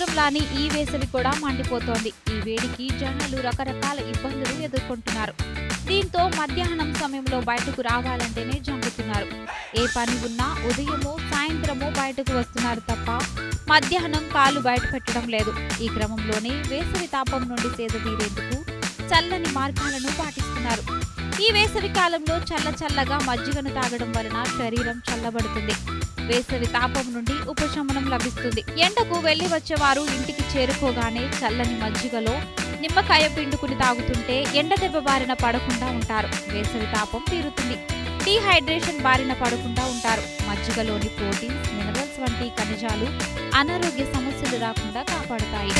సంవత్సరంలానే ఈ వేసవి కూడా మండిపోతోంది. ఈ వేడికి జనాలు రకరకాల ఇబ్బందులు ఎదుర్కొంటున్నారు. దీంతో మధ్యాహ్నం సమయంలో బయటకు రావాలంటేనే జంకుతున్నారు. ఏ పని ఉన్నా ఉదయమో సాయంత్రమో బయటకు వస్తున్నారు తప్ప మధ్యాహ్నం కాలు బయట పెట్టడం లేదు. ఈ క్రమంలోనే వేసవి తాపం నుండి సేద తీరేందుకు చల్లని మార్గాలను పాటిస్తున్నారు. ఈ వేసవి కాలంలో చల్లగా మజ్జిగను తాగడం వలన శరీరం చల్లబడుతుంది. వేసవి తాపం నుండి ఉపశమనం లభిస్తుంది. ఎండకు వెళ్లి వచ్చేవారు ఇంటికి చేరుకోగానే చల్లని మజ్జిగలో నిమ్మకాయ పిండుకుని తాగుతుంటే ఎండ దెబ్బ బారిన పడకుండా ఉంటారు. వేసవి తాపం తీరుతుంది. డీహైడ్రేషన్ బారిన పడకుండా ఉంటారు. మజ్జిగలోని ప్రోటీన్స్, మినరల్స్ వంటి ఖనిజాలు అనారోగ్య సమస్యలు రాకుండా కాపాడుతాయి.